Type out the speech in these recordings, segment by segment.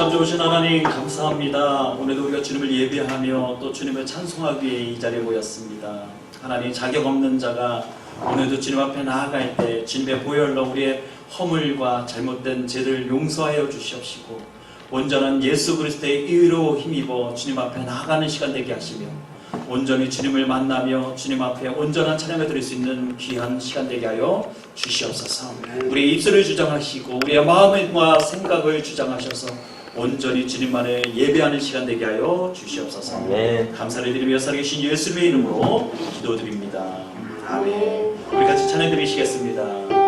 참 좋으신 하나님 감사합니다. 오늘도 우리가 주님을 예배하며 또 주님을 찬송하기 위해 이 자리에 모였습니다. 하나님, 자격 없는 자가 오늘도 주님 앞에 나아갈 때 주님의 보혈로 우리의 허물과 잘못된 죄를 용서하여 주시옵시고 온전한 예수 그리스도의 의로 힘입어 주님 앞에 나아가는 시간 되게 하시며 온전히 주님을 만나며 주님 앞에 온전한 찬양을 드릴 수 있는 귀한 시간 되게 하여 주시옵소서. 우리의 입술을 주장하시고 우리의 마음과 생각을 주장하셔서 온전히 주님만을 예배하는 시간 되게 하여 주시옵소서. 감사를 드리며 살아계신 예수님의 이름으로 기도드립니다. 아멘. 우리 같이 찬양 드리시겠습니다.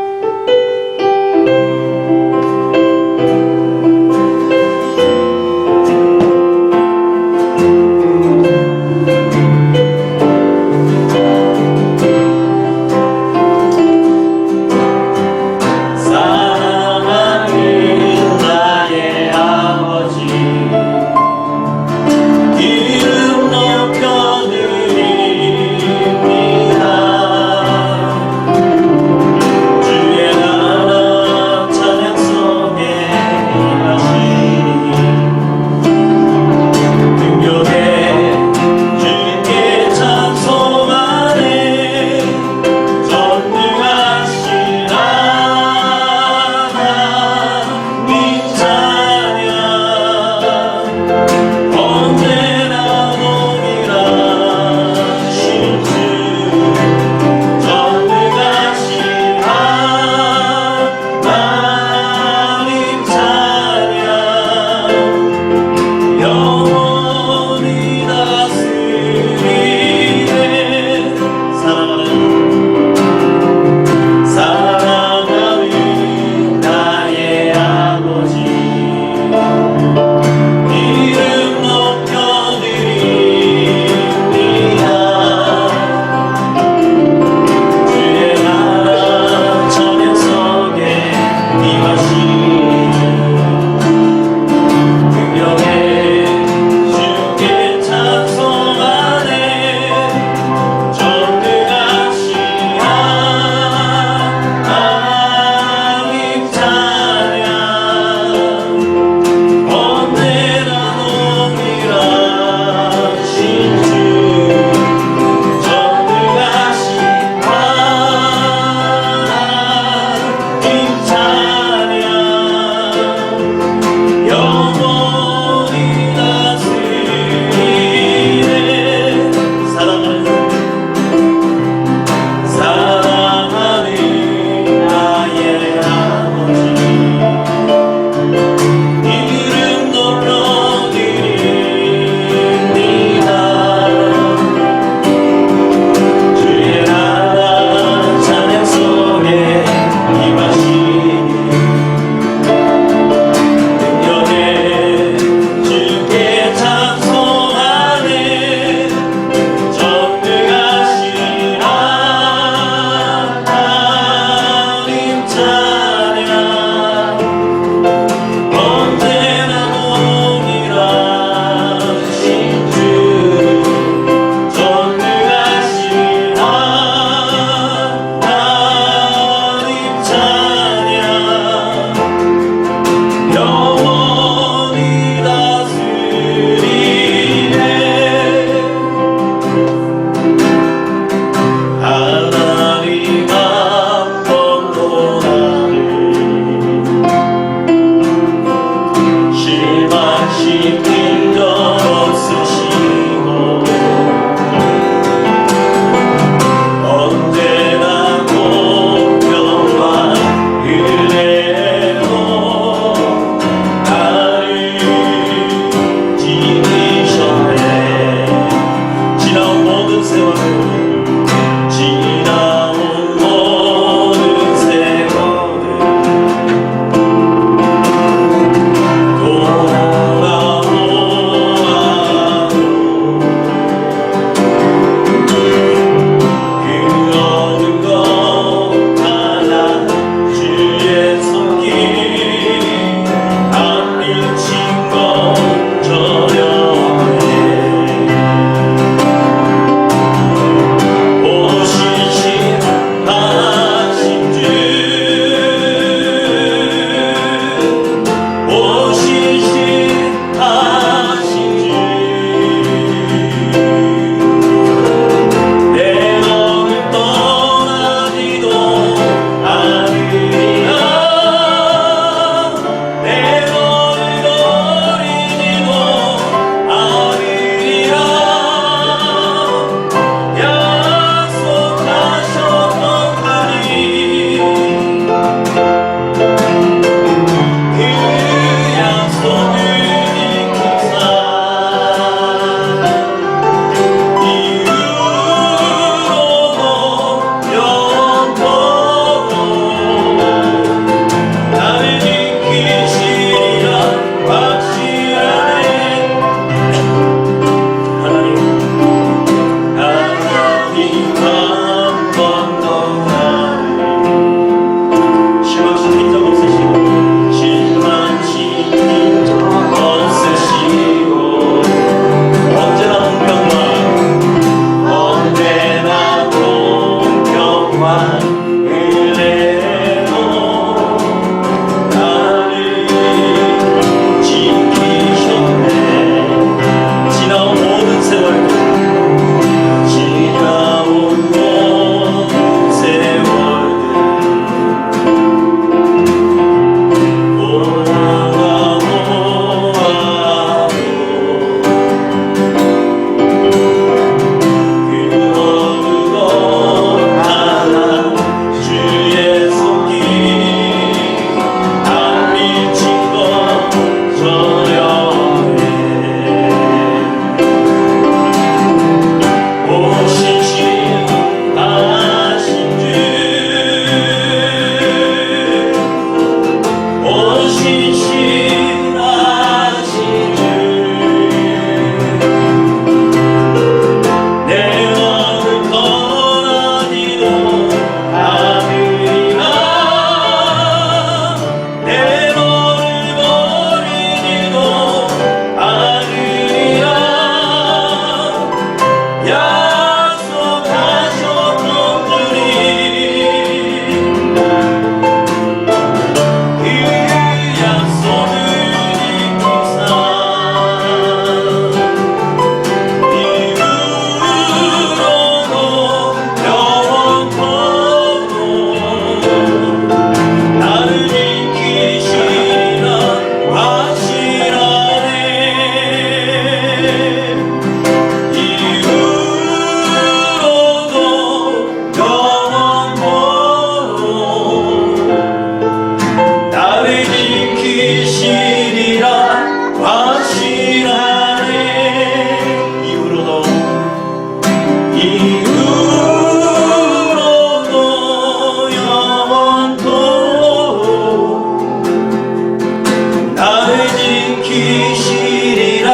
지키시리라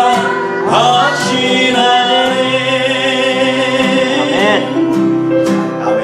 하시나니. 아멘. 아멘.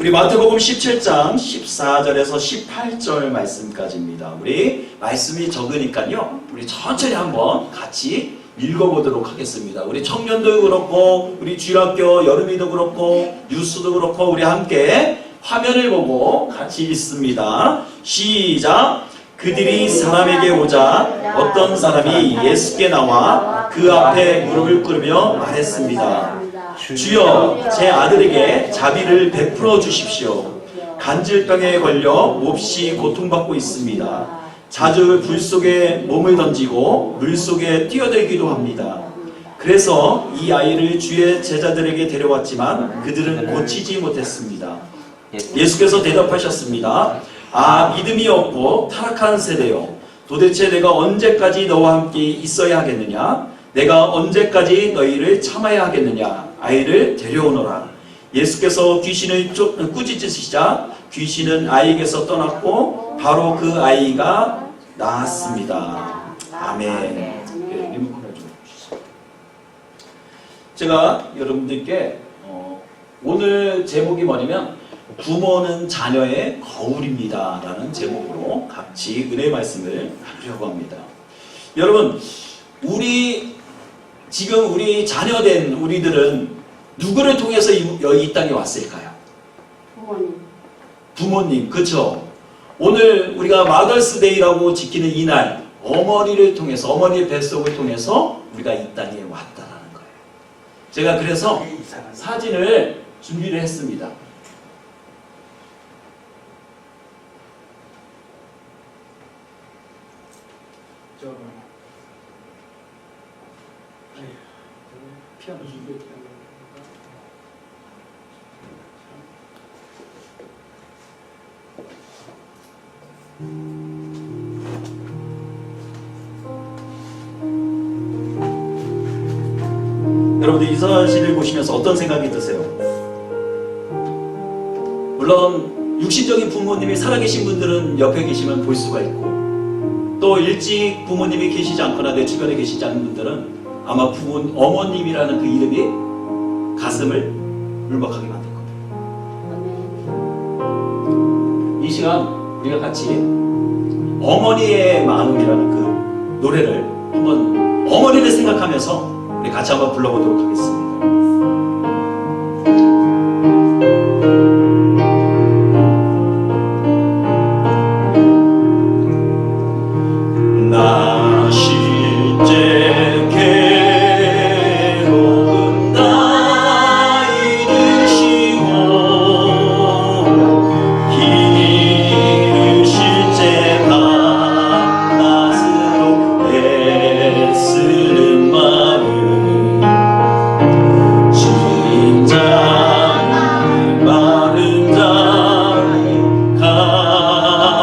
우리 마태복음 17장 14절에서 18절 말씀까지입니다. 우리 말씀이 적으니까요, 우리 천천히 한번 같이 읽어보도록 하겠습니다. 우리 청년도 그렇고 우리 주일학교 여름이도 그렇고 뉴스도 그렇고 우리 함께 화면을 보고 같이 읽습니다. 시작! 그들이 사람에게 오자 어떤 사람이 예수께 나와 그 앞에 무릎을 꿇으며 말했습니다. 주여, 제 아들에게 자비를 베풀어 주십시오. 간질병에 걸려 몹시 고통받고 있습니다. 자주 불 속에 몸을 던지고 물 속에 뛰어들기도 합니다. 그래서 이 아이를 주의 제자들에게 데려왔지만 그들은 고치지 못했습니다. 예수께서 대답하셨습니다. 아, 믿음이 없고 타락한 세대요. 도대체 내가 언제까지 너와 함께 있어야 하겠느냐? 내가 언제까지 너희를 참아야 하겠느냐? 아이를 데려오너라. 예수께서 귀신을 꾸짖으시자 귀신은 아이에게서 떠났고 바로 그 아이가 나았습니다. 아멘. 리모컨을 좀 주시죠. 제가 여러분들께 오늘 제목이 뭐냐면 부모는 자녀의 거울입니다 라는 제목으로 같이 은혜의 말씀을 하려고 합니다. 여러분, 지금 우리 자녀된 우리들은 누구를 통해서 이 땅에 왔을까요? 부모님, 그렇죠? 오늘 우리가 마더스데이라고 지키는 이날, 어머니를 통해서, 어머니의 뱃속을 통해서 우리가 이 땅에 왔다라는 거예요. 제가 그래서 사진을 준비를 했습니다. 피아노 준비했다. 여러분들 이 사진을 보시면서 어떤 생각이 드세요? 물론 육신적인 부모님이 살아계신 분들은 옆에 계시면 볼 수가 있고, 또 일찍 부모님이 계시지 않거나 내 주변에 계시지 않는 분들은 아마 어머님이라는 그 이름이 가슴을 울먹하게 만들 겁니다. 이 시간 우리가 같이 어머니의 마음이라는 그 노래를 한번 어머니를 생각하면서 우리 같이 한번 불러보도록 하겠습니다. 나 실제 괴로운 나이 드시고 길을 실제 밤낮으로 애쓰는 마음 주인 자는 마른 자를 가라리시며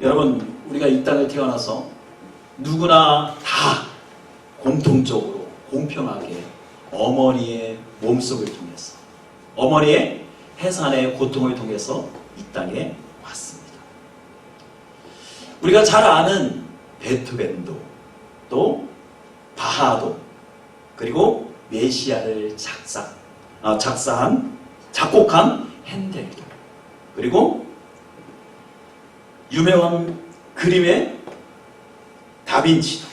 여러분, 우리가 이 땅에 태어나서 누구나 다 공통적으로 공평하게 어머니의 몸속을 통해서, 어머니의 해산의 고통을 통해서 이 땅에 왔습니다. 우리가 잘 아는 베토벤도, 또 바하도, 그리고 메시아를 작곡한 핸델도, 그리고 유명한 그림의 다빈치도,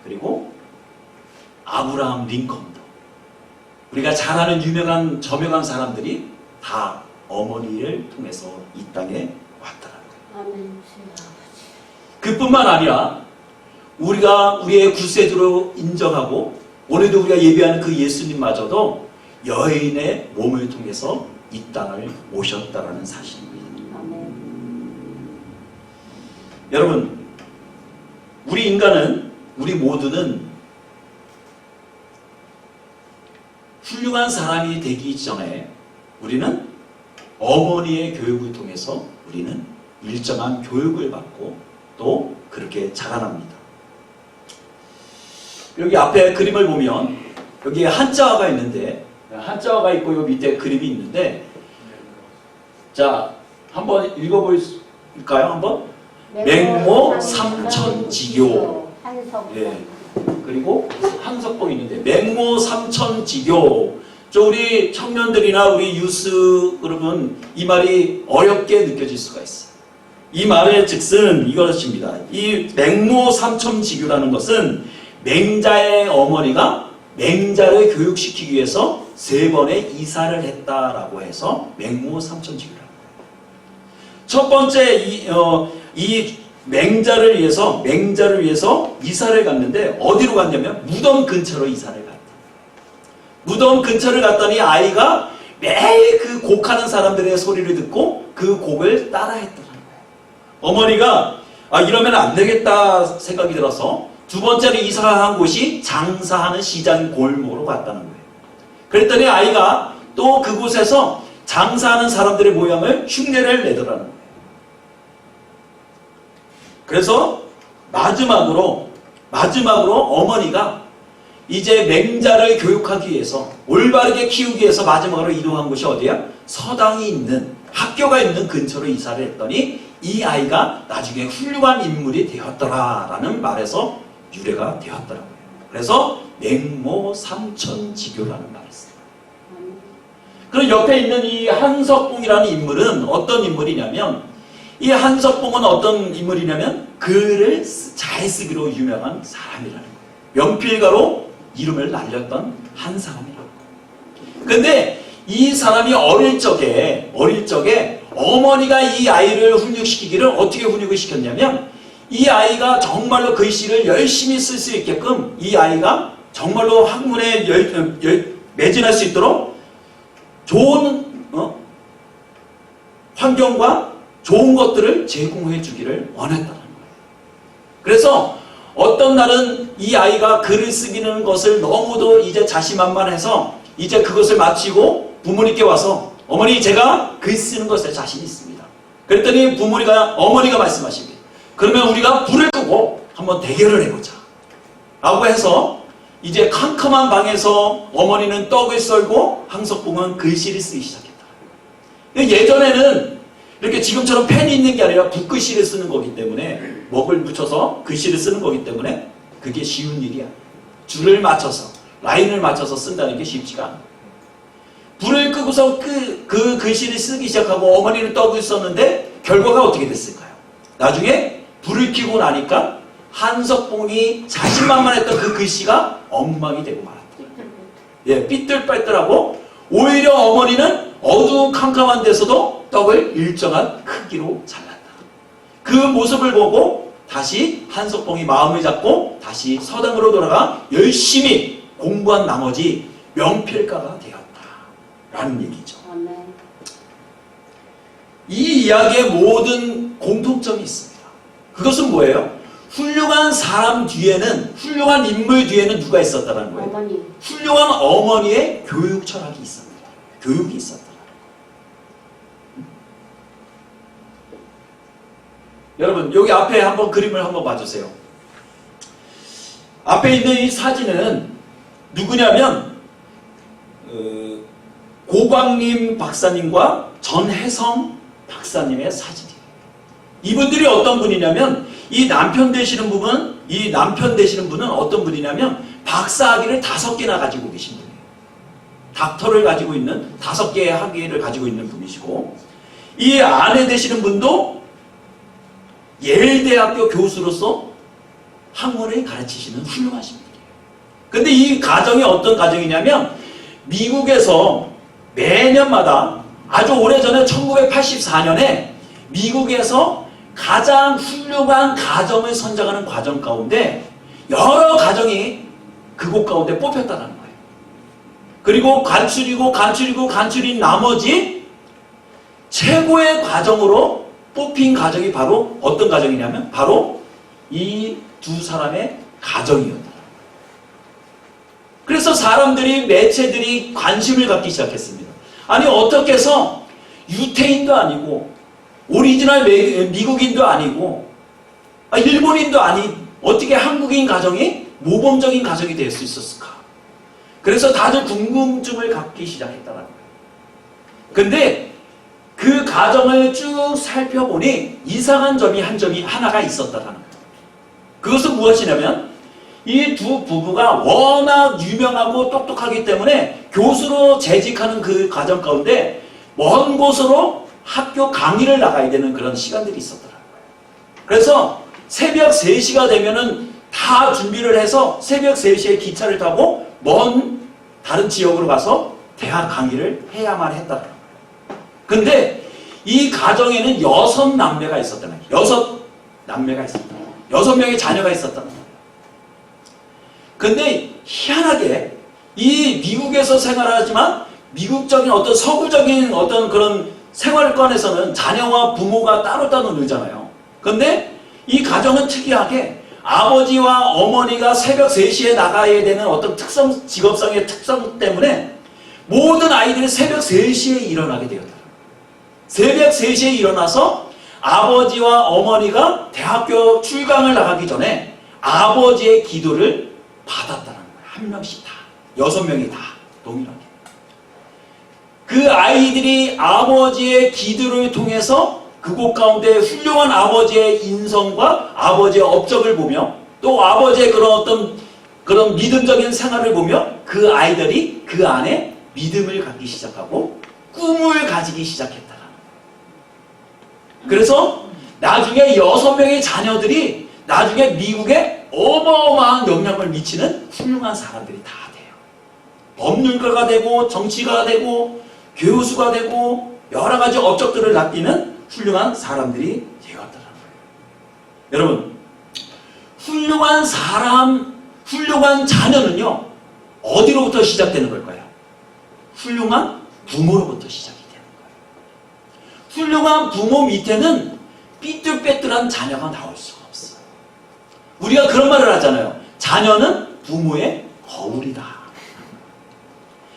그리고 아브라함 링컨도, 우리가 잘 아는 유명한 저명한 사람들이 다 어머니를 통해서 이 땅에 왔다는 거예요. 그뿐만 아니라 우리가 우리의 구세주로 인정하고 오늘도 우리가 예배하는 그 예수님마저도 여인의 몸을 통해서 이 땅을 오셨다라는 사실입니다. 여러분, 우리 인간은, 우리 모두는 훌륭한 사람이 되기 전에 우리는 어머니의 교육을 통해서 우리는 일정한 교육을 받고 또 그렇게 자라납니다. 여기 앞에 그림을 보면 여기에 한자어가 있는데, 한자어가 있고 요 밑에 그림이 있는데, 자 한번 읽어볼까요? 한번? 맹모 삼천지교. 예. 그리고 한석봉이 있는데, 맹모 삼천지교. 저 우리 청년들이나 우리 유스 여러분, 이 말이 어렵게 느껴질 수가 있어요. 이 말의 즉슨 이것입니다. 이 맹모 삼천지교라는 것은 맹자의 어머니가 맹자를 교육시키기 위해서 3번의 이사를 했다라고 해서 맹모 삼천지교라는 거예요. 첫 번째 이 맹자를 위해서 이사를 갔는데, 어디로 갔냐면 무덤 근처로 이사를 갔다. 무덤 근처를 갔더니 아이가 매일 그 곡하는 사람들의 소리를 듣고 그 곡을 따라했더라는 거예요. 어머니가 이러면 안 되겠다 생각이 들어서 두 번째로 이사한 곳이 장사하는 시장 골목으로 갔다는 거예요. 그랬더니 아이가 또 그곳에서 장사하는 사람들의 모양을 흉내를 내더라는 거예요. 그래서 마지막으로 어머니가 이제 맹자를 교육하기 위해서, 올바르게 키우기 위해서 마지막으로 이동한 곳이 어디야? 서당이 있는, 학교가 있는 근처로 이사를 했더니 이 아이가 나중에 훌륭한 인물이 되었더라라는 말에서 유래가 되었더라고요. 그래서 맹모 삼천지교라는 말을 써요. 그리고 옆에 있는 이 한석봉이라는 인물은 어떤 인물이냐면, 이 한석봉은 어떤 인물이냐면 글을 잘 쓰기로 유명한 사람이라는 거예요. 연필가로 이름을 날렸던 한 사람이라고. 근데 이 사람이 어릴 적에 어머니가 이 아이를 훈육시키기를 어떻게 훈육을 시켰냐면, 이 아이가 정말로 글씨를 열심히 쓸 수 있게끔 이 아이가 정말로 학문에 매진할 수 있도록 좋은 환경과 좋은 것들을 제공해 주기를 원했다는 거예요. 그래서 어떤 날은 이 아이가 글을 쓰기는 것을 너무도 이제 자신만만해서 이제 그것을 마치고 부모님께 와서, 어머니 제가 글 쓰는 것에 자신 있습니다. 그랬더니 어머니가 말씀하십니다. 그러면 우리가 불을 끄고 한번 대결을 해보자 라고 해서 이제 캄캄한 방에서 어머니는 떡을 썰고 한석봉은 글씨를 쓰기 시작했다. 예전에는 이렇게 지금처럼 펜이 있는 게 아니라 붓글씨를 쓰는 거기 때문에, 먹을 묻혀서 글씨를 쓰는 거기 때문에 그게 쉬운 일이야. 줄을 맞춰서, 라인을 맞춰서 쓴다는 게 쉽지가 않아. 불을 끄고서 그 글씨를 쓰기 시작하고 어머니는 떡을 썼는데 결과가 어떻게 됐을까요? 나중에 불을 켜고 나니까 한석봉이 자신만만했던 그 글씨가 엉망이 되고 말았다. 예, 삐뚤빼뚤하고, 오히려 어머니는 어두운 캄캄한 데서도 떡을 일정한 크기로 잘랐다. 그 모습을 보고 다시 한석봉이 마음을 잡고 다시 서당으로 돌아가 열심히 공부한 나머지 명필가가 되었다라는 얘기죠. 이 이야기의 모든 공통점이 있습니다. 그것은 뭐예요? 훌륭한 사람 뒤에는, 훌륭한 인물 뒤에는 누가 있었다는 거예요? 어머니. 훌륭한 어머니의 교육 철학이 있었다. 교육이 있었다. 여러분 여기 앞에 한번 그림을 한번 봐주세요. 앞에 있는 이 사진은 누구냐면 고광림 박사님과 전혜성 박사님의 사진이에요. 이분들이 어떤 분이냐면, 이 남편 되시는 분은 어떤 분이냐면 박사학위를 5개나 가지고 계신 분이에요. 닥터를 가지고 있는 5개의 학위를 가지고 있는 분이시고, 이 아내 되시는 분도 예일대학교 교수로서 학문을 가르치시는 훌륭하신 분이에요. 근데 이 가정이 어떤 가정이냐면, 미국에서 매년마다 아주 오래전에 1984년에 미국에서 가장 훌륭한 가정을 선정하는 과정 가운데 여러 가정이 그곳 가운데 뽑혔다는 거예요. 그리고 간추린 나머지 최고의 과정으로 뽑힌 가정이 바로 어떤 가정이냐면 바로 이 두 사람의 가정이었다. 그래서 사람들이, 매체들이 관심을 갖기 시작했습니다. 아니 어떻게 해서 유태인도 아니고 오리지널 미국인도 아니고 일본인도 아닌 어떻게 한국인 가정이 모범적인 가정이 될 수 있었을까? 그래서 다들 궁금증을 갖기 시작했다는 거예요. 근데 그 가정을 쭉 살펴보니 이상한 점이 하나가 있었다는 거예요. 그것은 무엇이냐면 이 두 부부가 워낙 유명하고 똑똑하기 때문에 교수로 재직하는 그 가정 가운데 먼 곳으로 학교 강의를 나가야 되는 그런 시간들이 있었더라고요. 그래서 새벽 3시가 되면은 다 준비를 해서 새벽 3시에 기차를 타고 먼 다른 지역으로 가서 대학 강의를 해야만 했더라고요. 근데 이 가정에는 6남매가 있었다는 거예요. 6남매가 있었다. 6명의 자녀가 있었다는 거예요. 근데 희한하게 이 미국에서 생활하지만 미국적인 어떤 서구적인 어떤 그런 생활관에서는 자녀와 부모가 따로따로 놀잖아요. 근데 이 가정은 특이하게 아버지와 어머니가 새벽 3시에 나가야 되는 어떤 특성, 직업상의 특성 때문에 모든 아이들이 새벽 3시에 일어나게 되었다. 새벽 3시에 일어나서 아버지와 어머니가 대학교 출강을 나가기 전에 아버지의 기도를 받았다는 거예요. 한 명씩 다. 6명이 다 동일하게. 그 아이들이 아버지의 기도를 통해서 그곳 가운데 훌륭한 아버지의 인성과 아버지의 업적을 보며 또 아버지의 그런 어떤 그런 믿음적인 생활을 보며 그 아이들이 그 안에 믿음을 갖기 시작하고 꿈을 가지기 시작했다는 거예요. 그래서 나중에 6명의 자녀들이 나중에 미국에 어마어마한 영향을 미치는 훌륭한 사람들이 다 돼요. 법률가가 되고 정치가가 되고 교수가 되고 여러 가지 업적들을 낚이는 훌륭한 사람들이 되었더라는 거예요. 여러분, 훌륭한 사람, 훌륭한 자녀는요, 어디로부터 시작되는 걸까요? 훌륭한 부모로부터 시작이 되는 거예요. 훌륭한 부모 밑에는 삐뚤빼뚤한 자녀가 나올 수가 없어요. 우리가 그런 말을 하잖아요. 자녀는 부모의 거울이다.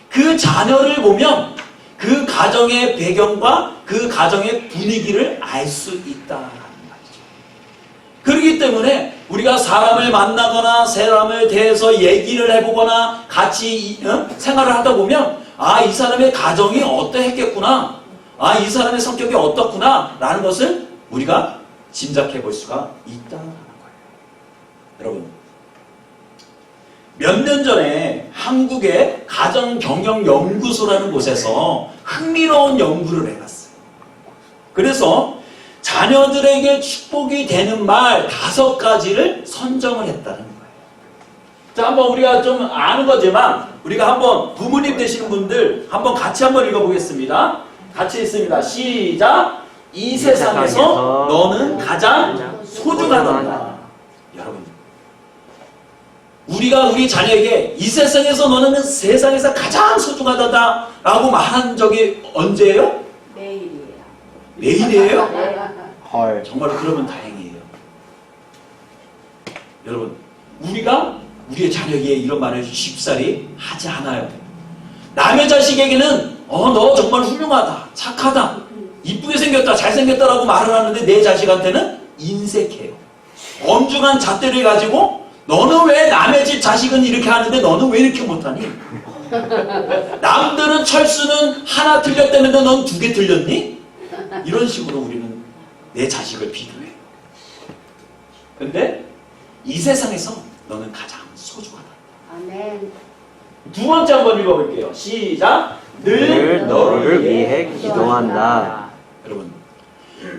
그 자녀를 보면 그 가정의 배경과 그 가정의 분위기를 알 수 있다라는 말이죠. 그렇기 때문에 우리가 사람을 만나거나 사람에 대해서 얘기를 해보거나 같이 생활을 하다 보면 이 사람의 가정이 어떠했겠구나, 이 사람의 성격이 어떻구나 라는 것을 우리가 짐작해 볼 수가 있다는 거예요. 여러분, 몇 년 전에 한국의 가정경영연구소라는 곳에서 흥미로운 연구를 해봤어요. 그래서 자녀들에게 축복이 되는 말 5가지를 선정을 했다는 거예요. 자, 한번 우리가 좀 아는 거지만 우리가 한번 부모님 되시는 분들 한번 같이 한번 읽어보겠습니다. 같이 읽습니다. 시작! 이 세상에서 너는 가장 소중하다. 여러분, 우리가 우리 자녀에게 이 세상에서 너는 세상에서 가장 소중하다 라고 말한 적이 언제예요? 매일이에요. 매일이에요? 네. 헐. 정말 그러면 다행이에요. 여러분, 우리가 우리의 자녀에게 이런 말을 쉽사리 하지 않아요. 남의 자식에게는 너 정말 훌륭하다, 착하다, 이쁘게 생겼다, 잘생겼다라고 말을 하는데 내 자식한테는 인색해요. 엄중한 잣대를 가지고 너는 왜 남의 집 자식은 이렇게 하는데 너는 왜 이렇게 못하니? 남들은 철수는 하나 틀렸다는데 넌 2개 틀렸니? 이런 식으로 우리는 내 자식을 비교해요. 근데 이 세상에서 너는 가장 소중하다. 아멘. 2번째 한번 읽어볼게요. 시작! 늘 너를 위해 기도한다. 여러분,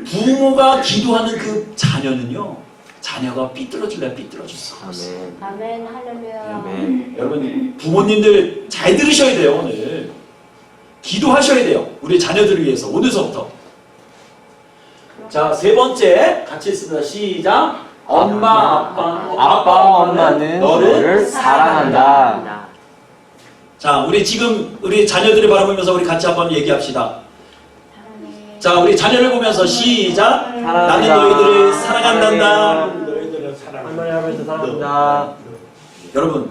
부모가 기도하는 그 자녀는요, 자녀가 삐뚤어질래 삐뚤어질 수가 없어요. 아멘. 할렐루야. 아멘. 여러분, 부모님들 잘 들으셔야 돼요. 오늘 기도하셔야 돼요. 우리 자녀들을 위해서 오늘서부터. 자, 3번째 같이 읽습니다. 시작! 아빠와 엄마는 너를 사랑한다. 자, 우리 지금 우리 자녀들을 바라보면서 우리 같이 한번 얘기합시다. 사랑해. 자, 우리 자녀를 보면서 시작! 나는 사랑한다. 너희들을 사랑한단다. 너희들을 하나님을 사랑한다. 여러분,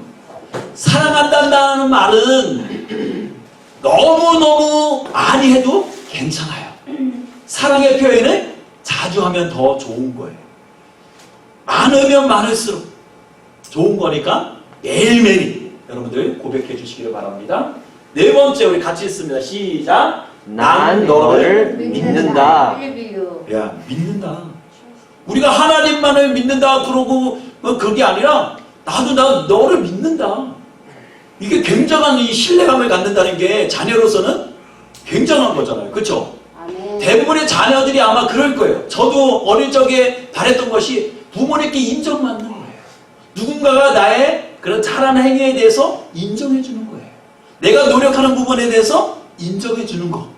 사랑한다는 말은 너무너무 많이 해도 괜찮아요. 사랑의 표현을 자주 하면 더 좋은 거예요. 많으면 많을수록 좋은 거니까 매일매일 여러분들 고백해 주시기를 바랍니다. 네 번째 우리 같이 읽습니다. 시작. 난 너를 믿는다. 야, 믿는다. 우리가 하나님만을 믿는다 그러고 그게 아니라 나도 너를 믿는다. 이게 굉장한 이 신뢰감을 갖는다는 게 자녀로서는 굉장한 거잖아요. 그렇죠? 대부분의 자녀들이 아마 그럴 거예요. 저도 어릴 적에 바랬던 것이 부모님께 인정받는 거예요. 누군가가 나의 그런 잘한 행위에 대해서 인정해 주는 거예요. 내가 노력하는 부분에 대해서 인정해 주는 거.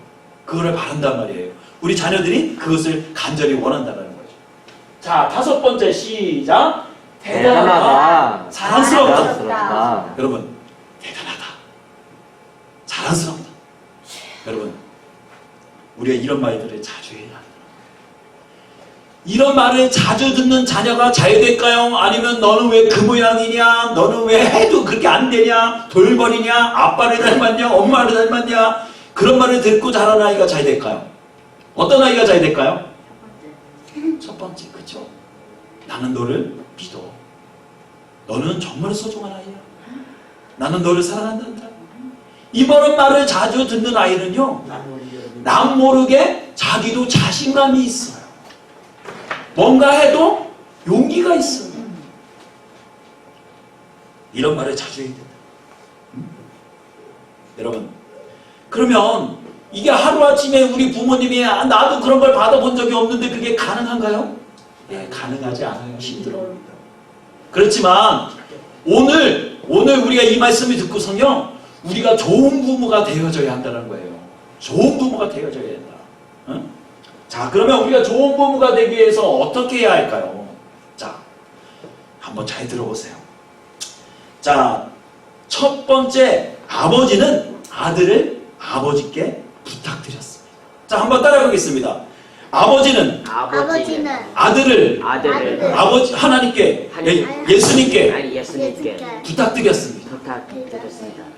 그거를 바란단 말이에요. 우리 자녀들이 그것을 간절히 원한다는 거죠. 자, 다섯 번째 시작. 대단하다. 자랑스럽다. 여러분, 대단하다. 자랑스럽다. 여러분, 우리가 이런 말들을 자주 해야 합니다. 이런 말을 자주 듣는 자녀가 잘 될까요? 아니면 너는 왜 그 모양이냐? 너는 왜 해도 그렇게 안 되냐? 돌벌이냐? 아빠를 닮았냐? 엄마를 닮았냐? 그런 말을 듣고 자란 아이가 잘 될까요? 어떤 아이가 잘 될까요? 첫 번째, 그쵸? 나는 너를 믿어. 너는 정말 소중한 아이야. 나는 너를 사랑한단다. 이런 말을 자주 듣는 아이는요, 남 모르게 자기도 자신감이 있어요. 뭔가 해도 용기가 있어요. 이런 말을 자주 해야 된다. 여러분, 그러면 이게 하루아침에 우리 부모님이 나도 그런 걸 받아본 적이 없는데 그게 가능한가요? 네, 가능하지 않아요. 힘들어요. 그렇지만 오늘 우리가 이 말씀을 듣고서요, 우리가 좋은 부모가 되어져야 한다는 거예요. 좋은 부모가 되어져야 된다. 응? 자, 그러면 우리가 좋은 부모가 되기 위해서 어떻게 해야 할까요? 자, 한번 잘 들어보세요. 자, 첫 번째, 아버지는 아들을 아버지께 부탁드렸습니다. 자, 한번 따라가겠습니다. 아버지는 아들을 아버지 하나님께 예수님께 부탁드렸습니다.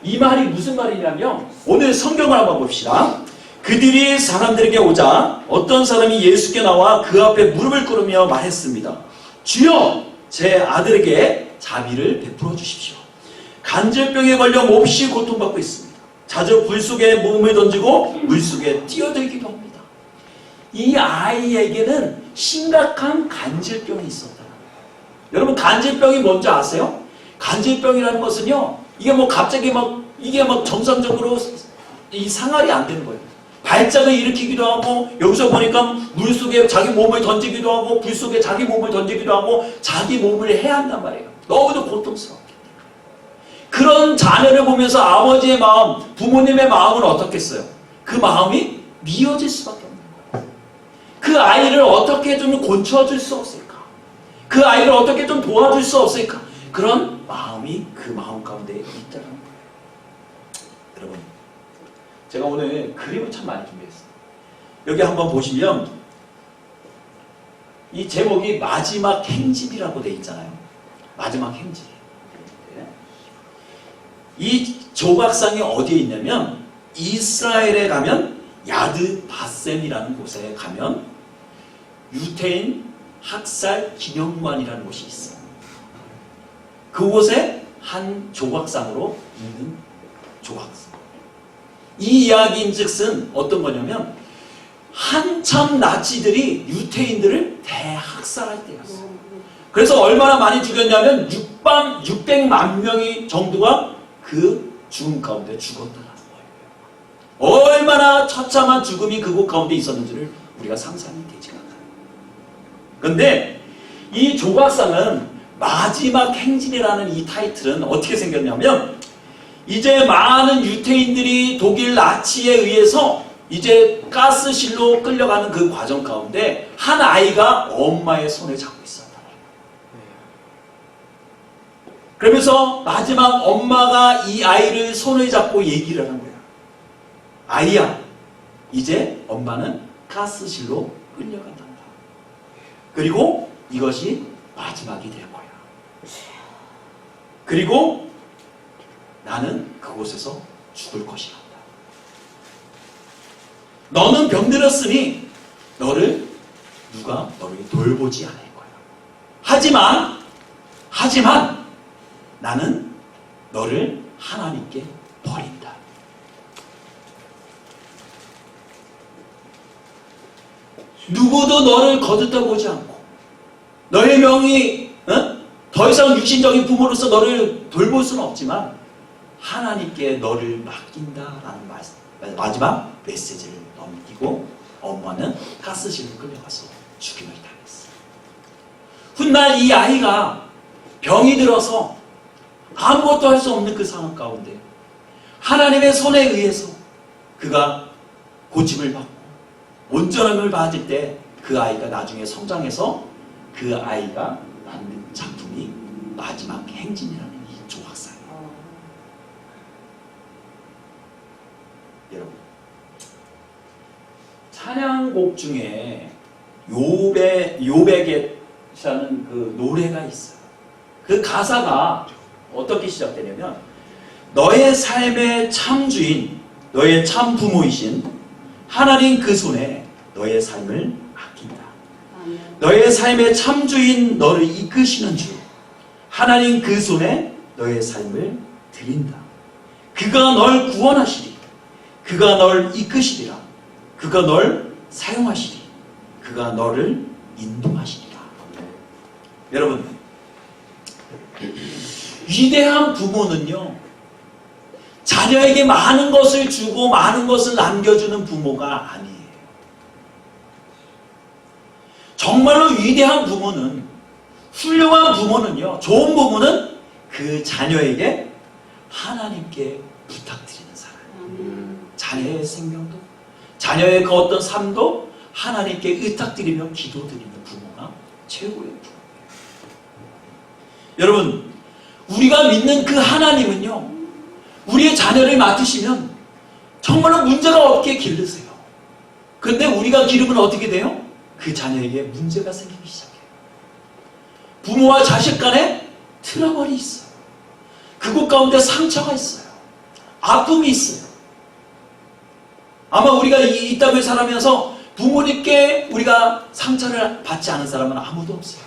이 말이 무슨 말이냐면 오늘 성경을 한번 봅시다. 그들이 사람들에게 오자 어떤 사람이 예수께 나와 그 앞에 무릎을 꿇으며 말했습니다. 주여, 제 아들에게 자비를 베풀어 주십시오. 간질병에 걸려 몹시 고통받고 있습니다. 자주 불 속에 몸을 던지고 물 속에 뛰어들기도 합니다. 이 아이에게는 심각한 간질병이 있었다. 여러분, 간질병이 뭔지 아세요? 간질병이라는 것은요, 이게 뭐 갑자기 이게 정상적으로 이 생활이 안 되는 거예요. 발작을 일으키기도 하고, 여기서 보니까 물 속에 자기 몸을 던지기도 하고, 불 속에 자기 몸을 던지기도 하고, 자기 몸을 해야 한단 말이에요. 너무도 고통스럽게. 그런 자녀를 보면서 아버지의 마음, 부모님의 마음은 어떻겠어요? 그 마음이 미어질 수밖에 없는 거예요. 그 아이를 어떻게 좀 곤쳐줄 수 없을까? 그 아이를 어떻게 좀 도와줄 수 없을까? 그런 마음이 그 마음 가운데 있다는 거예요. 여러분, 제가 오늘 그림을 참 많이 준비했어요. 여기 한번 보시면 이 제목이 마지막 행진이라고 되어 있잖아요. 마지막 행진. 이 조각상이 어디에 있냐면 이스라엘에 가면 야드 바셈이라는 곳에 가면 유태인 학살 기념관이라는 곳이 있어요. 그곳에 한 조각상으로 있는 조각상. 이 이야기인즉슨 어떤 거냐면 한참 나치들이 유태인들을 대학살할 때였어요. 그래서 얼마나 많이 죽였냐면 600만 명이 정도가 그 죽음 가운데 죽었다는 거예요. 얼마나 처참한 죽음이 그곳 가운데 있었는지를 우리가 상상이 되지 않아요. 그런데 이 조각상은 마지막 행진이라는 이 타이틀은 어떻게 생겼냐면 이제 많은 유태인들이 독일 나치에 의해서 이제 가스실로 끌려가는 그 과정 가운데 한 아이가 엄마의 손을 잡고 있었다. 그러면서 마지막 엄마가 이 아이를 손을 잡고 얘기를 하는 거야. 아이야, 이제 엄마는 가스실로 끌려간단다. 그리고 이것이 마지막이 될 거야. 그리고 나는 그곳에서 죽을 것이란다. 너는 병들었으니 너를 누가 너를 돌보지 않을 거야. 하지만 나는 너를 하나님께 버린다. 누구도 너를 거듭떠보지 않고 너의 명이 더 이상 육신적인 부모로서 너를 돌볼 수는 없지만 하나님께 너를 맡긴다라는 마지막 메시지를 넘기고 엄마는 가스실로 끌려가서 죽임을 당했어. 훗날 이 아이가 병이 들어서 아무것도 할 수 없는 그 상황 가운데 하나님의 손에 의해서 그가 고침을 받고 온전함을 받을 때 그 아이가 나중에 성장해서 그 아이가 만든 작품이 마지막 행진이라는 이 조각상이에요. 여러분, 찬양곡 중에 요백이라는 그 노래가 있어요. 그 가사가 어떻게 시작되냐면 너의 삶의 참 주인, 너의 참 부모이신 하나님 그 손에 너의 삶을 맡긴다. 너의 삶의 참 주인 너를 이끄시는 주 하나님 그 손에 너의 삶을 드린다. 그가 널 구원하시리. 그가 널 이끄시리라. 그가 널 사용하시리. 그가 너를 인도하시리라. 여러분, 위대한 부모는요, 자녀에게 많은 것을 주고 많은 것을 남겨주는 부모가 아니에요. 정말로 위대한 부모는, 훌륭한 부모는요, 좋은 부모는 그 자녀에게 하나님께 부탁드리는 사람. 자녀의 생명도, 자녀의 그 어떤 삶도 하나님께 의탁드리며 기도드리는 부모가 최고의 부모예요. 여러분, 우리가 믿는 그 하나님은요, 우리의 자녀를 맡으시면 정말로 문제가 없게 기르세요. 그런데 우리가 기르면 어떻게 돼요? 그 자녀에게 문제가 생기기 시작해요. 부모와 자식 간에 트러블이 있어요. 그곳 가운데 상처가 있어요. 아픔이 있어요. 아마 우리가 이 땅을 살아면서 부모님께 우리가 상처를 받지 않은 사람은 아무도 없어요.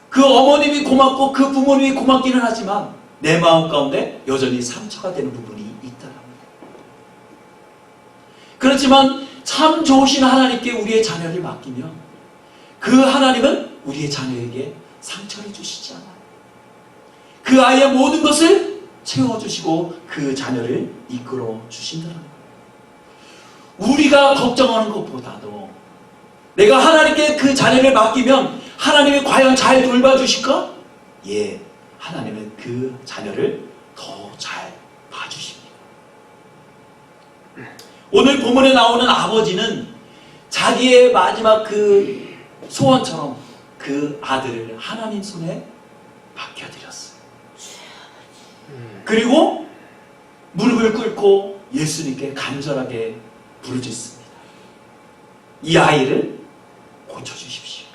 그 어머님이 고맙고 그 부모님이 고맙기는 하지만 내 마음 가운데 여전히 상처가 되는 부분이 있다는 거예요. 그렇지만 참 좋으신 하나님께 우리의 자녀를 맡기면 그 하나님은 우리의 자녀에게 상처를 주시지 않아요. 그 아이의 모든 것을 채워주시고 그 자녀를 이끌어 주신다는 거예요. 우리가 걱정하는 것보다도 내가 하나님께 그 자녀를 맡기면 하나님이 과연 잘 돌봐주실까? 예, 하나님은 그 자녀를 더 잘 봐주십니다. 오늘 본문에 나오는 아버지는 자기의 마지막 그 소원처럼 그 아들을 하나님 손에 맡겨드렸어요. 그리고 무릎을 꿇고 예수님께 간절하게 부르짖습니다. 이 아이를 고쳐주십시오.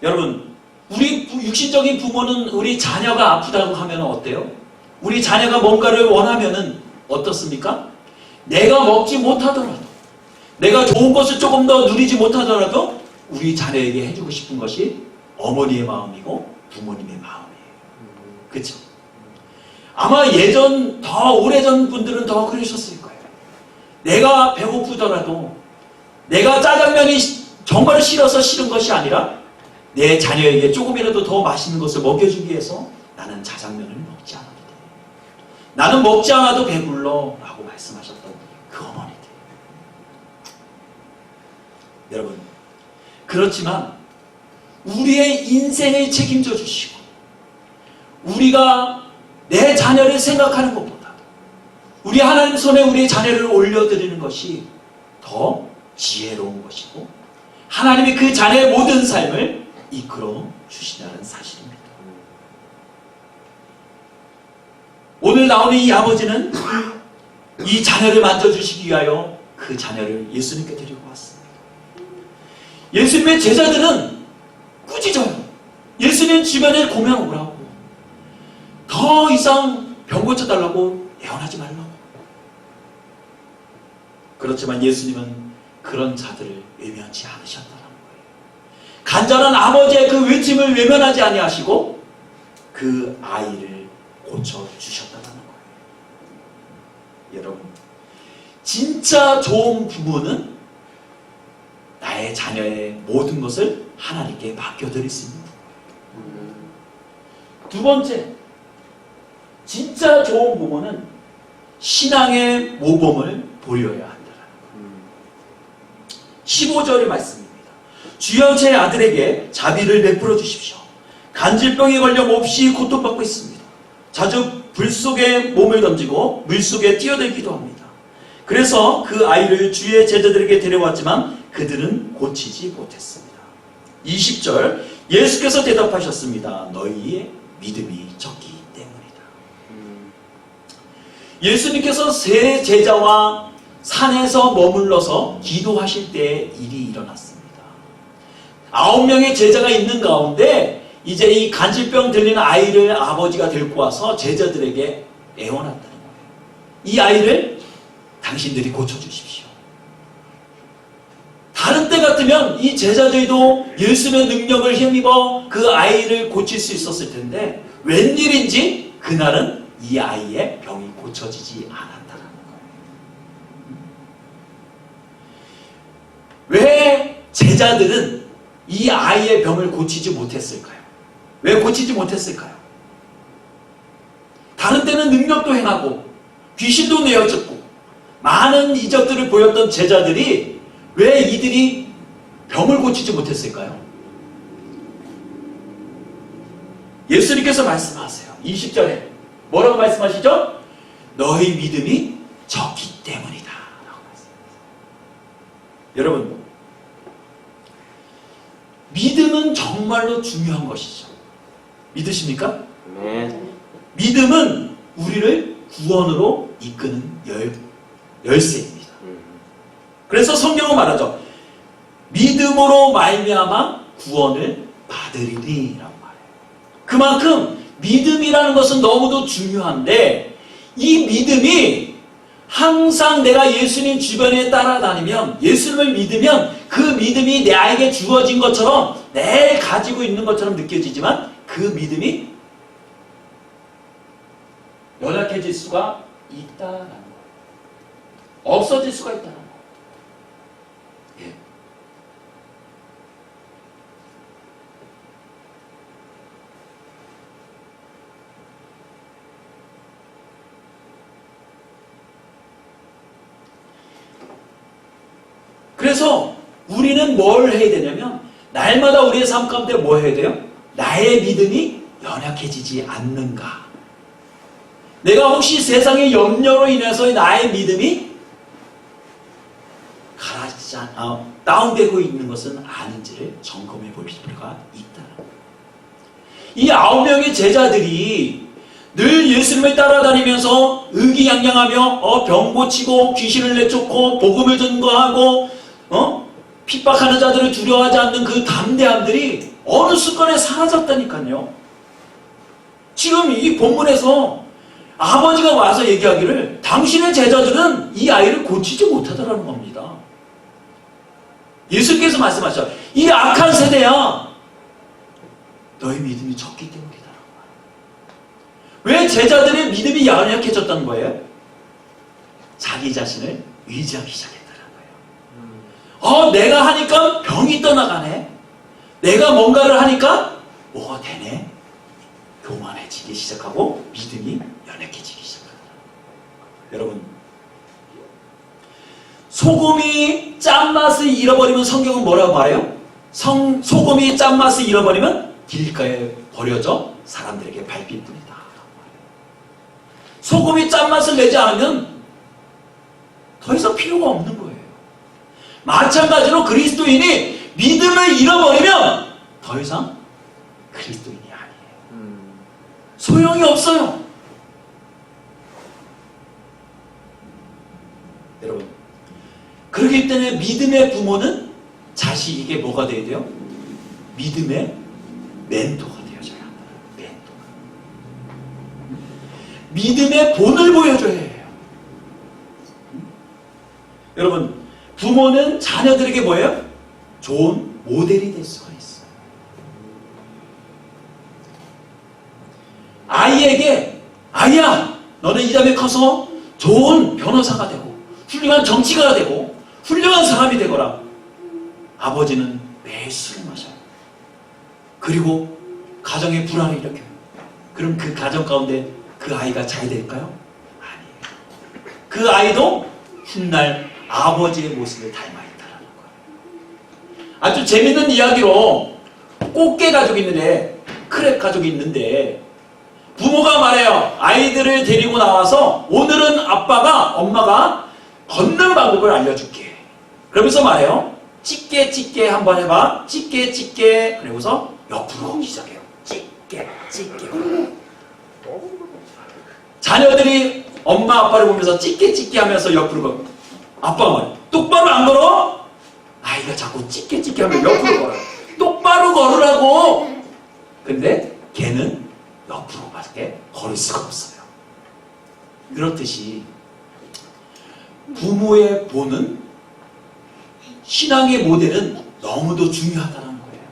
여러분, 우리 육신적인 부모는 우리 자녀가 아프다고 하면 어때요? 우리 자녀가 뭔가를 원하면은 어떻습니까? 내가 먹지 못하더라도, 내가 좋은 것을 조금 더 누리지 못하더라도 우리 자녀에게 해주고 싶은 것이 어머니의 마음이고 부모님의 마음이에요. 그렇죠? 아마 예전, 더 오래전 분들은 더 그러셨을 거예요. 내가 배고프더라도, 내가 짜장면이 정말 싫어서 싫은 것이 아니라 내 자녀에게 조금이라도 더 맛있는 것을 먹여주기 위해서 나는 짜장면을 먹지 않아도 돼. 나는 먹지 않아도 배불러 라고 말씀하셨던 그 어머니들. 여러분, 그렇지만 우리의 인생을 책임져 주시고 우리가 내 자녀를 생각하는 것보다 우리 하나님 손에 우리의 자녀를 올려드리는 것이 더 지혜로운 것이고 하나님이 그 자녀의 모든 삶을 이끌어 주신다는 사실입니다. 오늘 나오는 이 아버지는 이 자녀를 만져주시기 위하여 그 자녀를 예수님께 데리고 왔습니다. 예수님의 제자들은 꾸짖어요. 예수님 주변에 공연 오라고, 더 이상 병 고쳐달라고, 애원하지 말라고. 그렇지만 예수님은 그런 자들을 외면치 않으셨다는 거예요. 간절한 아버지의 그 외침을 외면하지 아니하시고 그 아이를 고쳐주셨다는 거예요. 여러분, 진짜 좋은 부모는 나의 자녀의 모든 것을 하나님께 맡겨드릴 수 있는 거예요. 두 번째, 진짜 좋은 부모는 신앙의 모범을 보여야 한다는 거예요. 15절의 말씀입니다. 주여 제 아들에게 자비를 베풀어 주십시오. 간질병에 걸려 몹시 고통받고 있습니다. 자주 불 속에 몸을 던지고 물 속에 뛰어들기도 합니다. 그래서 그 아이를 주의 제자들에게 데려왔지만 그들은 고치지 못했습니다. 20절, 예수께서 대답하셨습니다. 너희의 믿음이 적기 때문이다. 예수님께서 세 제자와 산에서 머물러서 기도하실 때 일이 일어났습니다. 9명의 제자가 있는 가운데 이제 이 간질병 들리는 아이를 아버지가 데리고 와서 제자들에게 애원한다는 거예요. 이 아이를 당신들이 고쳐주십시오. 다른 때 같으면 이 제자들도 예수의 능력을 힘입어 그 아이를 고칠 수 있었을 텐데 웬일인지 그날은 이 아이의 병이 고쳐지지 않았다는 거예요. 왜 제자들은 이 아이의 병을 고치지 못했을까요? 왜 고치지 못했을까요? 다른 때는 능력도 행하고 귀신도 내어쫓고 많은 이적들을 보였던 제자들이 왜 이들이 병을 고치지 못했을까요? 예수님께서 말씀하세요. 20절에 뭐라고 말씀하시죠? 너희 믿음이 적기 때문이다 라고 말씀하세요. 여러분, 믿음은 정말로 중요한 것이죠. 믿으십니까? 네. 믿음은 우리를 구원으로 이끄는 열쇠입니다. 그래서 성경은 말하죠. 믿음으로 말미암아 구원을 받으리니 라고 말해요. 그만큼 믿음이라는 것은 너무도 중요한데 이 믿음이 항상 내가 예수님 주변에 따라다니면, 예수님을 믿으면 그 믿음이 나에게 주어진 것처럼 매일 가지고 있는 것처럼 느껴지지만 그 믿음이 연약해질 수가 있다는 거예요. 없어질 수가 있다는 거예요. 예. 그래서 우리는 뭘 해야 되냐면 날마다 우리의 삶 가운데 뭐 해야 돼요? 나의 믿음이 연약해지지 않는가? 내가 혹시 세상의 염려로 인해서 나의 믿음이 다운되고 있는 것은 아닌지를 점검해 볼 필요가 있다. 이 9명의 제자들이 늘 예수님을 따라다니면서 의기양양하며 병 고치고 귀신을 내쫓고 복음을 전거하고 핍박하는 자들을 두려워하지 않는 그 담대함들이 어느 순간에 사라졌다니까요. 지금 이 본문에서 아버지가 와서 얘기하기를 당신의 제자들은 이 아이를 고치지 못하더라는 겁니다. 예수께서 말씀하셨죠. 이 악한 세대야, 너희 믿음이 적기 때문이다. 왜 제자들의 믿음이 연약해졌다는 거예요? 자기 자신을 의지하기 시작했다는 거예요. 내가 하니까 병이 떠나가네. 내가 뭔가를 하니까 뭐가 되네. 교만해지기 시작하고 믿음이 연약해지기 시작하더라고요. 여러분, 소금이 짠맛을 잃어버리면 성경은 뭐라고 말해요? 소금이 짠맛을 잃어버리면 길가에 버려져 사람들에게 밟힐뿐이다. 소금이 짠맛을 내지 않으면 더 이상 필요가 없는 거예요. 마찬가지로 그리스도인이 믿음을 잃어버리면 더 이상 그리스도인이 아니에요. 소용이 없어요. 여러분, 그렇기 때문에 믿음의 부모는 자식에게 뭐가 돼야 돼요? 믿음의 멘토가 되어줘야 한다. 멘토가. 믿음의 본을 보여줘야 해요. 여러분, 부모는 자녀들에게 뭐예요? 좋은 모델이 될 수가 있어요. 아이에게 아이야, 너는 이 다음에 커서 좋은 변호사가 되고 훌륭한 정치가가 되고 훌륭한 사람이 되거라. 아버지는 매일 술을 마셔요. 그리고 가정에 불화를 일으켜요. 그럼 그 가정 가운데 그 아이가 잘 될까요? 아니에요. 그 아이도 훗날 아버지의 모습을 닮아 있다는 거예요. 아주 재밌는 이야기로 꽃게 가족이 있는데, 크랩 가족이 있는데, 부모가 말해요. 아이들을 데리고 나와서 오늘은 엄마가 걷는 방법을 알려줄게. 그러면서 말해요. 찢게 한번 해봐. 찢게. 그리고서 옆으로 걷기 시작해요. 찢게. 자녀들이 엄마 아빠를 보면서 찢게 하면서 옆으로 걷고, 아빠가 말해요. 똑바로 안 걸어? 아이가 자꾸 찢게 하면 옆으로 걸어요. 똑바로 걸으라고. 근데 걔는 옆으로밖에 걸을 수가 없어요. 그렇듯이 부모의 보는 신앙의 모델은 너무도 중요하다는 거예요.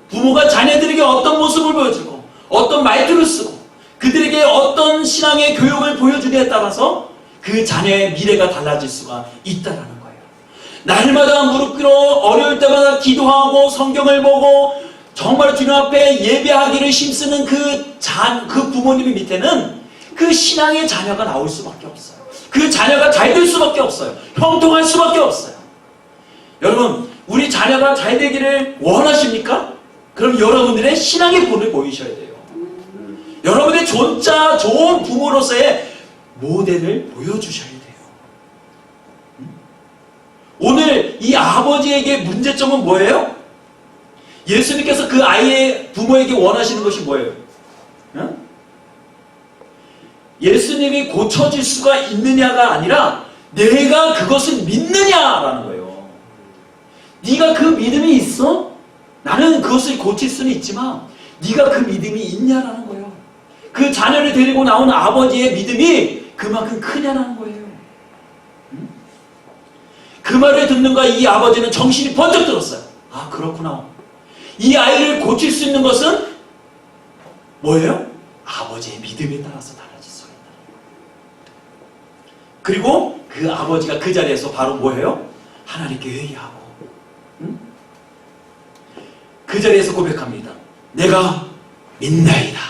부모가 자녀들에게 어떤 모습을 보여주고 어떤 말투를 쓰고 그들에게 어떤 신앙의 교육을 보여주냐에 따라서 그 자녀의 미래가 달라질 수가 있다는 거예요. 날마다 무릎 꿇어 어려울 때마다 기도하고 성경을 보고 정말 주님 앞에 예배하기를 힘쓰는 그 부모님 밑에는 그 신앙의 자녀가 나올 수밖에 없어요. 그 자녀가 잘 될 수밖에 없어요. 형통할 수밖에 없어요. 여러분, 우리 자녀가 잘 되기를 원하십니까? 그럼 여러분들의 신앙의 본을 보이셔야 돼요. 여러분의 진짜 좋은 부모로서의 모델을 보여주셔야 돼요. 오늘 이 아버지에게 문제점은 뭐예요? 예수님께서 그 아이의 부모에게 원하시는 것이 뭐예요? 예수님이 고쳐질 수가 있느냐가 아니라 내가 그것을 믿느냐라는 거예요. 네가 그 믿음이 있어? 나는 그것을 고칠 수는 있지만 네가 그 믿음이 있냐라는 거예요. 그 자녀를 데리고 나온 아버지의 믿음이 그만큼 크냐라는 거예요. 그 말을 듣는가 이 아버지는 정신이 번쩍 들었어요. 아, 그렇구나. 이 아이를 고칠 수 있는 것은 뭐예요? 아버지의 믿음에 따라서 달라질 수가 있다. 그리고 그 아버지가 그 자리에서 바로 뭐예요? 하나님께 회개하고 그 자리에서 고백합니다. 내가 믿나이다.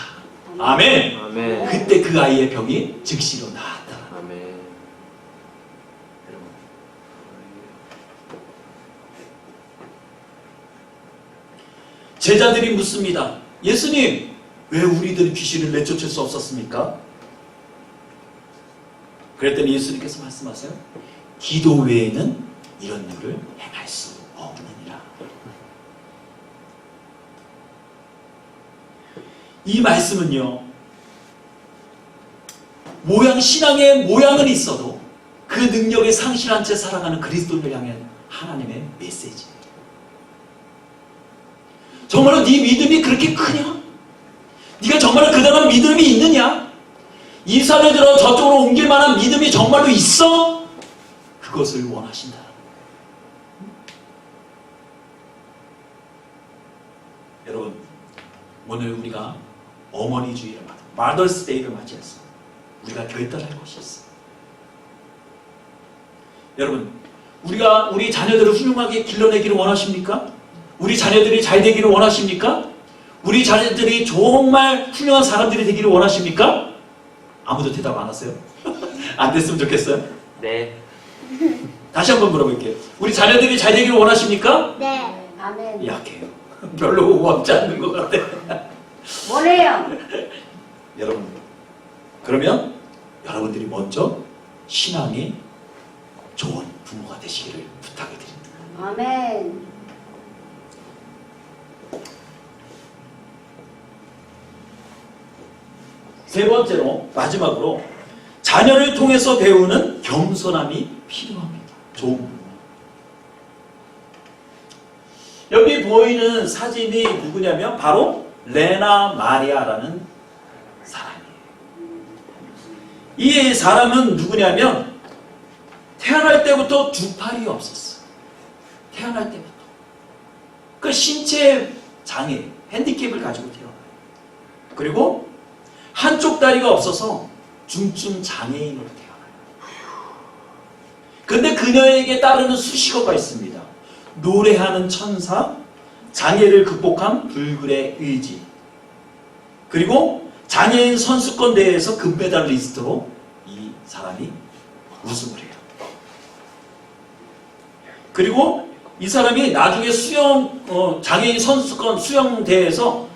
아멘. 아멘. 그때 그 아이의 병이 즉시로 나았다. 아멘. 제자들이 묻습니다. 예수님, 왜 우리들은 귀신을 내쫓을 수 없었습니까? 그랬더니 예수님께서 말씀하세요. 기도 외에는 이런 일을 행할 수 없느니라. 이 말씀은요, 신앙의 모양은 있어도 그 능력에 상실한 채 살아가는 그리스도인을 향한 하나님의 메시지예요. 정말로 네 믿음이 그렇게 크냐? 네가 정말로 그동안 믿음이 있느냐? 이 산을 들어 저쪽으로 옮길 만한 믿음이 정말로 있어? 그것을 원하신다. 여러분, 오늘 우리가 어머니 주일을 마더스 데이를 맞이해서 우리가 결단할 것이 있어요. 여러분, 우리가 우리 자녀들을 훌륭하게 길러내기를 원하십니까? 우리 자녀들이 잘 되기를 원하십니까? 우리 자녀들이 정말 훌륭한 사람들이 되기를 원하십니까? 아무도 대답 안 하세요? 안 됐으면 좋겠어요? 네. 다시 한번 물어볼게요. 우리 자녀들이 잘 되기를 원하십니까? 네. 아멘. 약해요. 별로 원치 않는 것 같아. 원해요. 여러분, 그러면 여러분들이 먼저 신앙이 좋은 부모가 되시기를 부탁을 드립니다. 아멘. 세 번째로, 마지막으로 자녀를 통해서 배우는 겸손함이 필요합니다. 좋은 부모. 여기 보이는 사진이 누구냐면 바로 레나 마리아라는 사람이에요. 이 사람은 누구냐면 태어날 때부터 두 팔이 없었어요. 태어날 때부터. 그 신체 장애, 핸디캡을 가지고 태어나요. 그리고 한쪽 다리가 없어서 중증 장애인으로 태어나요. 근데 그녀에게 따르는 수식어가 있습니다. 노래하는 천사, 장애를 극복한 불굴의 의지, 그리고 장애인 선수권 대회에서 금메달리스트로 이 사람이 우승을 해요. 그리고 이 사람이 나중에 장애인 선수권 수영 대회에서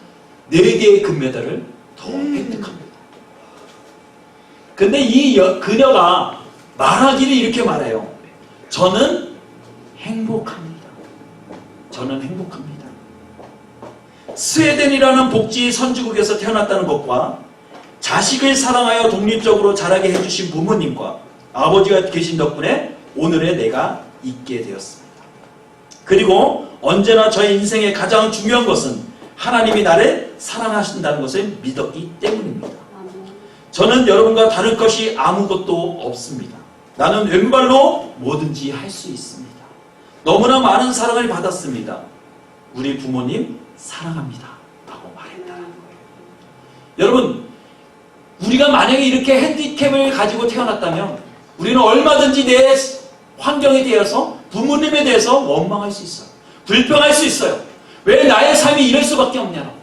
4개의 금메달을 더 획득합니다. 근데 그녀가 말하기를 이렇게 말해요. 저는 행복합니다. 저는 행복합니다. 스웨덴이라는 복지 선진국에서 태어났다는 것과 자식을 사랑하여 독립적으로 자라게 해주신 부모님과 아버지가 계신 덕분에 오늘의 내가 있게 되었습니다. 그리고 언제나 저의 인생의 가장 중요한 것은 하나님이 나를 사랑하신다는 것을 믿었기 때문입니다. 저는 여러분과 다를 것이 아무것도 없습니다. 나는 왼발로 뭐든지 할 수 있습니다. 너무나 많은 사랑을 받았습니다. 우리 부모님 사랑합니다. 라고 말했다는 거예요. 여러분, 우리가 만약에 이렇게 핸디캡을 가지고 태어났다면 우리는 얼마든지 내 환경에 대해서 부모님에 대해서 원망할 수 있어요. 불평할 수 있어요. 왜 나의 삶이 이럴 수밖에 없냐고.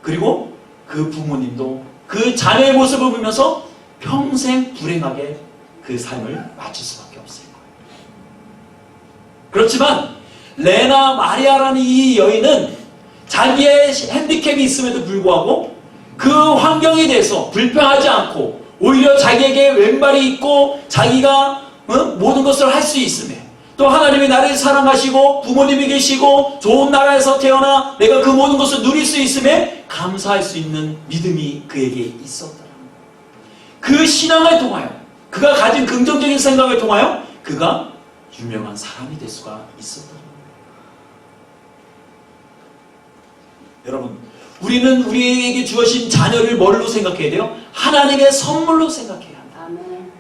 그리고 그 부모님도 그 자녀의 모습을 보면서 평생 불행하게 그 삶을 마칠 수밖에 없을 거예요. 그렇지만 레나 마리아라는 이 여인은 자기의 핸디캡이 있음에도 불구하고 그 환경에 대해서 불평하지 않고 오히려 자기에게 왼발이 있고 자기가 모든 것을 할 수 있음에 또 하나님이 나를 사랑하시고 부모님이 계시고 좋은 나라에서 태어나 내가 그 모든 것을 누릴 수 있음에 감사할 수 있는 믿음이 그에게 있었다는 거예요. 그 신앙을 통하여 그가 가진 긍정적인 생각을 통하여 그가 유명한 사람이 될 수가 있었다는 거예요. 여러분, 우리는 우리에게 주어진 자녀를 뭘로 생각해야 돼요? 하나님의 선물로 생각해야 한다. 아멘.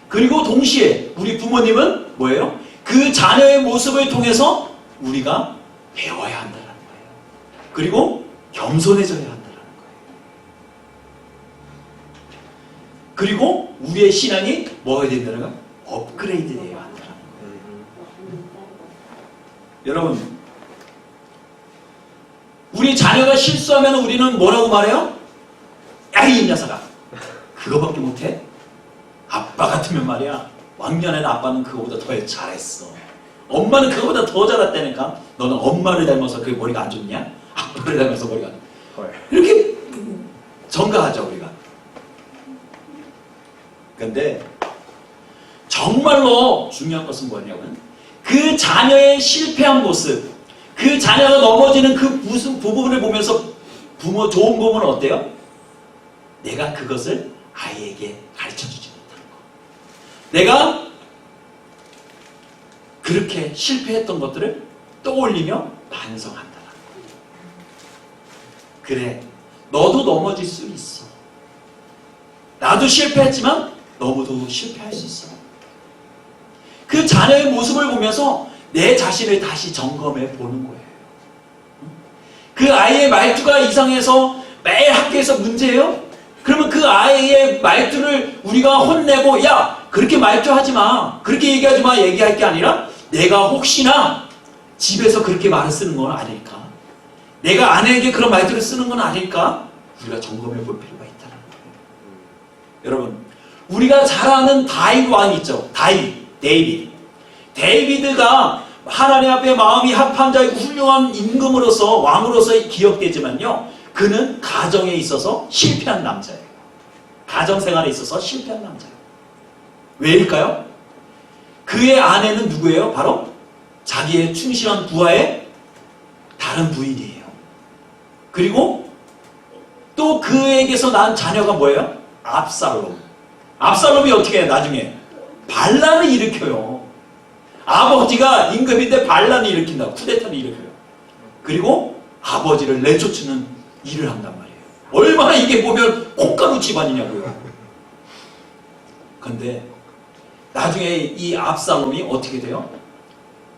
그리고 동시에 우리 부모님은 뭐예요? 그 자녀의 모습을 통해서 우리가 배워야 한다는 거예요. 그리고 겸손해져야 한다는 거예요. 그리고 우리의 신앙이 뭐가 된다는 거예요? 업그레이드 되어야 한다는 거예요. 여러분, 우리 자녀가 실수하면 우리는 뭐라고 말해요? 야, 이 녀석아, 그거밖에 못해? 아빠 같으면 말이야, 왕년에는 아빠는 그거보다 더 잘했어. 엄마는 그거보다 더 잘했다니까. 너는 엄마를 닮아서 그 머리가 안 좋냐? 아빠를 닮아서 머리가 안 좋냐? 이렇게 정가하죠, 우리가. 근데 정말로 중요한 것은 뭐냐면 그 자녀의 실패한 모습, 그 자녀가 넘어지는 그 무슨 부분을 보면서 좋은 부분은 어때요? 내가 그것을 아이에게 가르쳐주지 못하는 거. 내가 그렇게 실패했던 것들을 떠올리며 반성한다는 거. 그래, 너도 넘어질 수 있어. 나도 실패했지만 너도 실패할 수 있어. 그 자녀의 모습을 보면서 내 자신을 다시 점검해 보는 거예요. 그 아이의 말투가 이상해서 매일 학교에서 문제예요? 그러면 그 아이의 말투를 우리가 혼내고, 야, 그렇게 말투하지 마, 그렇게 얘기하지 마, 얘기할 게 아니라 내가 혹시나 집에서 그렇게 말을 쓰는 건 아닐까? 내가 아내에게 그런 말투를 쓰는 건 아닐까? 우리가 점검해 볼 필요가 있다는 거예요. 여러분, 우리가 잘 아는 다윗 왕 있죠? 데이비드가 하나님 앞에 마음이 합한 자이고 훌륭한 임금으로서 왕으로서 기억되지만요, 그는 가정에 있어서 실패한 남자예요. 가정생활에 있어서 실패한 남자예요. 왜일까요? 그의 아내는 누구예요? 바로 자기의 충실한 부하의 다른 부인이에요. 그리고 또 그에게서 난 자녀가 뭐예요? 압살롬이 어떻게 해요? 나중에 반란을 일으켜요. 아버지가 임금인데 반란을 일으킨다. 쿠데타를 일으켜요. 그리고 아버지를 내쫓는 일을 한단 말이에요. 얼마나 이게 보면 콩가루 집안이냐고요. 근데 나중에 이 압살롬이 어떻게 돼요?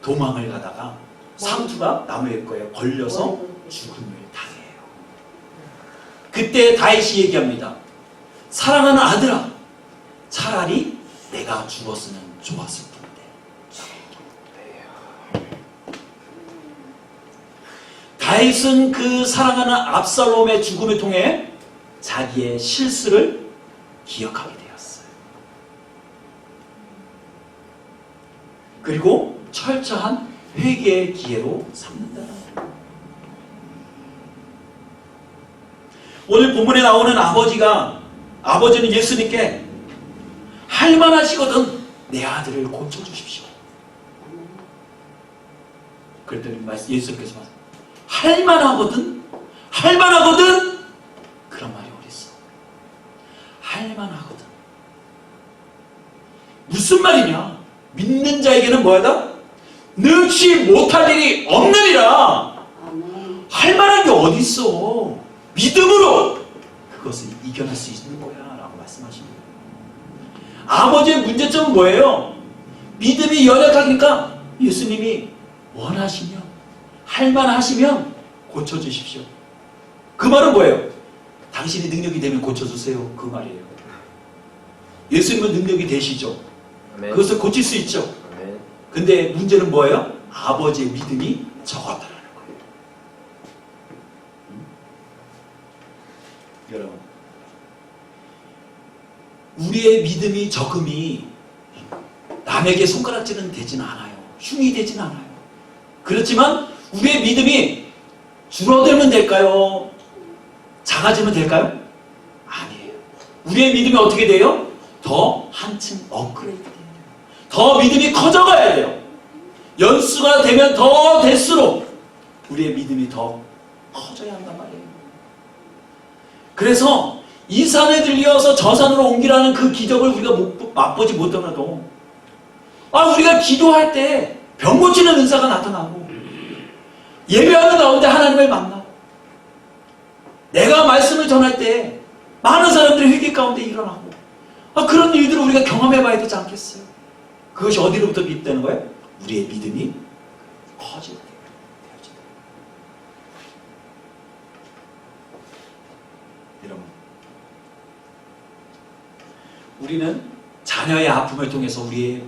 도망을 가다가 상투가 나무에 거에 걸려서 죽음을 당해요. 그때 다윗이 얘기합니다. 사랑하는 아들아, 차라리 내가 죽었으면 좋았을 텐데. 다윗은 그 사랑하는 압살롬의 죽음을 통해 자기의 실수를 기억하게 되었어요. 그리고 철저한 회개의 기회로 삼는다. 오늘 본문에 나오는 아버지는 예수님께 할만하시거든 내 아들을 고쳐주십시오. 그랬더니 예수님께서 할만하거든 그런 말이 어딨어. 할만하거든 무슨 말이냐. 믿는 자에게는 뭐하다? 능치 못할 일이 없느니라. 아멘. 할만한 게 어딨어. 믿음으로 그것을 이겨낼 수 있는 거야 라고 말씀하십니다. 아버지의 문제점은 뭐예요? 믿음이 연약하니까 예수님이 원하시면 할만하시면 고쳐주십시오. 그 말은 뭐예요? 당신이 능력이 되면 고쳐주세요. 그 말이에요. 예수님은 능력이 되시죠. 그것을 고칠 수 있죠. 근데 문제는 뭐예요? 아버지의 믿음이 적었다는 거예요. 여러분, 우리의 믿음이 적음이 남에게 손가락질은 되진 않아요. 흉이 되진 않아요. 그렇지만 우리의 믿음이 줄어들면 될까요? 작아지면 될까요? 아니에요. 우리의 믿음이 어떻게 돼요? 더 한층 업그레이드 돼요. 더 믿음이 커져가야 돼요. 연수가 되면 더 될수록 우리의 믿음이 더 커져야 한단 말이에요. 그래서 이 산에 들려서 저 산으로 옮기라는 그 기적을 우리가 맛보지 못하더라도 우리가 기도할 때 병 고치는 은사가 나타나고 예배하는 가운데 하나님을 만나고 내가 말씀을 전할 때 많은 사람들이 회개 가운데 일어나고 그런 일들을 우리가 경험해 봐야 되지 않겠어요? 그것이 어디로부터 비롯되는 거예요? 우리의 믿음이 커지게 돼요. 여러분, 우리는 자녀의 아픔을 통해서 우리의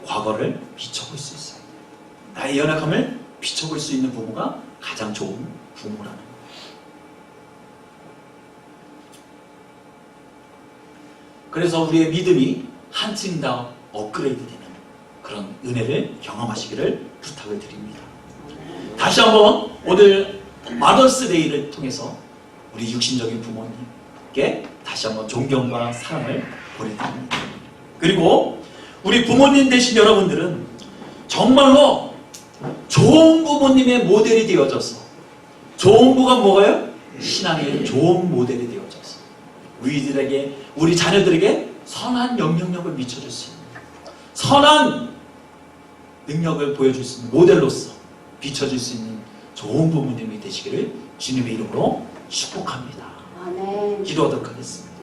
과거를 비춰볼 수 있어요. 나의 연약함을 비춰볼 수 있는 부모가 가장 좋은 부모라는 거예요. 그래서 우리의 믿음이 한층 더 업그레이드 되는 그런 은혜를 경험하시기를 부탁을 드립니다. 다시 한번 오늘 마더스데이를 통해서 우리 육신적인 부모님께 다시 한번 존경과 사랑을 보내드립니다. 그리고 우리 부모님 되신 여러분들은 정말로 좋은 부모님의 모델이 되어져서, 좋은 부가 뭐예요? 신앙의 좋은 모델이 되어져서 우리 자녀들에게 선한 영향력을 미쳐줄 수 있는, 선한 능력을 보여줄 수 있는 모델로서 비춰줄 수 있는 좋은 부모님이 되시기를 주님의 이름으로 축복합니다. 아멘. 기도하도록 하겠습니다.